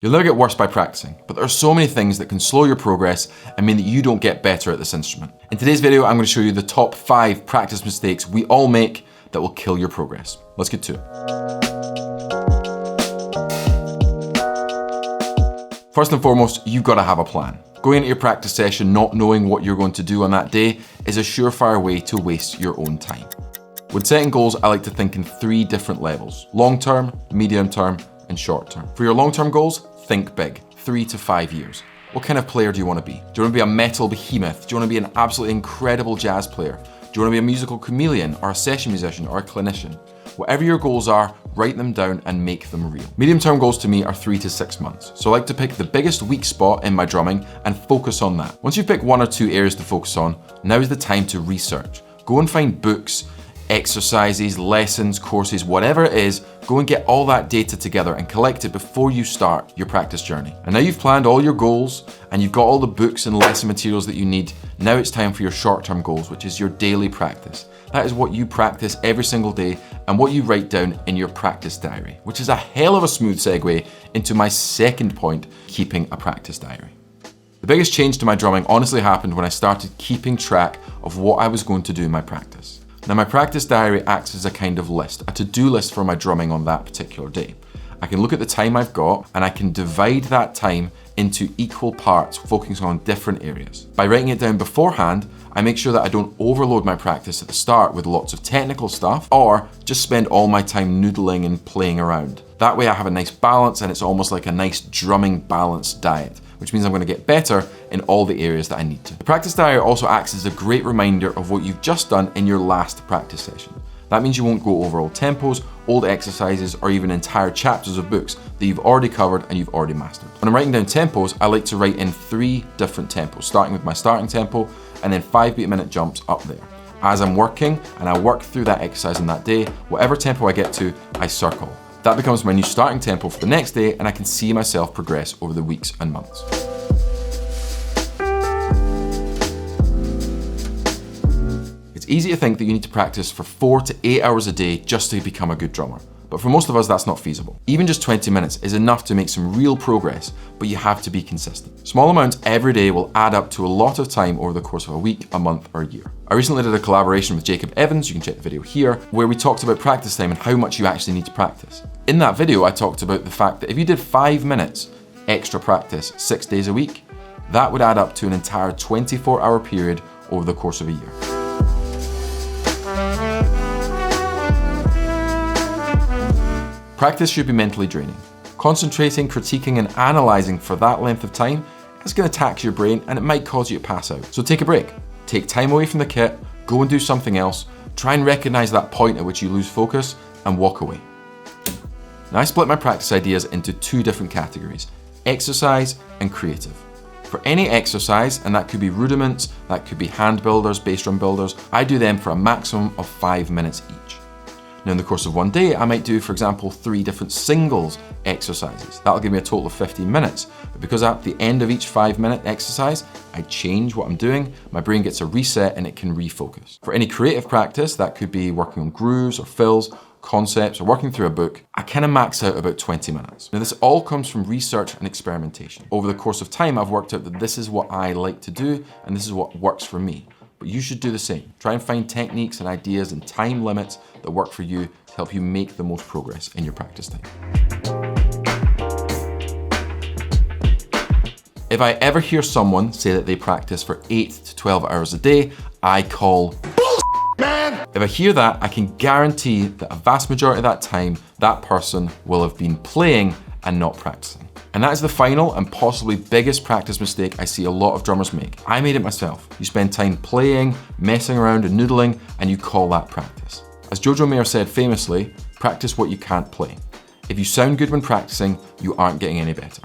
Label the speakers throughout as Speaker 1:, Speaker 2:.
Speaker 1: You'll never get worse by practicing, but there are so many things that can slow your progress and mean that you don't get better at this instrument. In today's video, I'm going to show you the top 5 practice mistakes we all make that will kill your progress. Let's get to it. First and foremost, you've got to have a plan. Going into your practice session not knowing what you're going to do on that day is a surefire way to waste your own time. When setting goals, I like to think in 3 different levels: long-term, medium-term, and short-term. For your long-term goals, think big, 3 to 5 years. What kind of player do you want to be? Do you want to be a metal behemoth? Do you want to be an absolutely incredible jazz player? Do you want to be a musical chameleon or a session musician or a clinician? Whatever your goals are, write them down and make them real. Medium-term goals to me are 3 to 6 months. So I like to pick the biggest weak spot in my drumming and focus on that. Once you've picked 1 or 2 areas to focus on, now is the time to research. Go and find books, exercises, lessons, courses, whatever it is, go and get all that data together and collect it before you start your practice journey. And now you've planned all your goals and you've got all the books and lesson materials that you need, now it's time for your short-term goals, which is your daily practice. That is what you practice every single day and what you write down in your practice diary, which is a hell of a smooth segue into my second point, keeping a practice diary. The biggest change to my drumming honestly happened when I started keeping track of what I was going to do in my practice. Now my practice diary acts as a kind of list, a to-do list for my drumming on that particular day. I can look at the time I've got and I can divide that time into equal parts, focusing on different areas. By writing it down beforehand, I make sure that I don't overload my practice at the start with lots of technical stuff or just spend all my time noodling and playing around. That way I have a nice balance and it's almost like a nice drumming balanced diet, which means I'm going to get better in all the areas that I need to. The practice diary also acts as a great reminder of what you've just done in your last practice session. That means you won't go over old tempos, old exercises, or even entire chapters of books that you've already covered and you've already mastered. When I'm writing down tempos, I like to write in 3 different tempos, starting with my starting tempo and then 5 beat-a-minute jumps up there. As I'm working and I work through that exercise in that day, whatever tempo I get to, I circle. That becomes my new starting tempo for the next day and I can see myself progress over the weeks and months. It's easy to think that you need to practice for 4 to 8 hours a day just to become a good drummer. But for most of us, that's not feasible. Even just 20 minutes is enough to make some real progress, but you have to be consistent. Small amounts every day will add up to a lot of time over the course of a week, a month, or a year. I recently did a collaboration with Jacob Evans, you can check the video here, where we talked about practice time and how much you actually need to practice. In that video, I talked about the fact that if you did 5 minutes extra practice 6 days a week, that would add up to an entire 24-hour period over the course of a year. Practice should be mentally draining. Concentrating, critiquing, and analysing for that length of time is going to tax your brain and it might cause you to pass out. So take a break. Take time away from the kit, go and do something else, try and recognise that point at which you lose focus and walk away. Now I split my practice ideas into 2 different categories, exercise and creative. For any exercise, and that could be rudiments, that could be hand builders, bass drum builders, I do them for a maximum of 5 minutes each. Now in the course of one day, I might do, for example, 3 different singles exercises. That'll give me a total of 15 minutes. But because at the end of each 5-minute exercise, I change what I'm doing, my brain gets a reset and it can refocus. For any creative practice, that could be working on grooves or fills, concepts, or working through a book, I kind of max out about 20 minutes. Now this all comes from research and experimentation. Over the course of time, I've worked out that this is what I like to do and this is what works for me. But you should do the same. Try and find techniques and ideas and time limits that work for you to help you make the most progress in your practice time. If I ever hear someone say that they practice for 8 to 12 hours a day, I call bullshit, man! If I hear that, I can guarantee that a vast majority of that time, that person will have been playing and not practicing. And that is the final and possibly biggest practice mistake I see a lot of drummers make. I made it myself. You spend time playing, messing around and noodling, and you call that practice. As Jojo Mayer said famously, practice what you can't play. If you sound good when practicing, you aren't getting any better.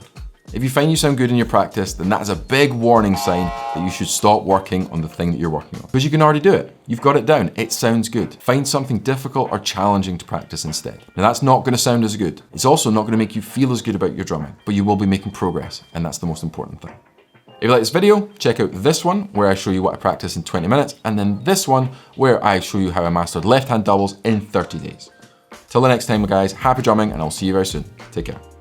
Speaker 1: If you find you sound good in your practice, then that is a big warning sign that you should stop working on the thing that you're working on. Because you can already do it. You've got it down. It sounds good. Find something difficult or challenging to practice instead. Now that's not going to sound as good. It's also not going to make you feel as good about your drumming, but you will be making progress, and that's the most important thing. If you like this video, check out this one where I show you what I practice in 20 minutes, and then this one where I show you how I mastered left hand doubles in 30 days. Till the next time, guys, happy drumming, and I'll see you very soon. Take care.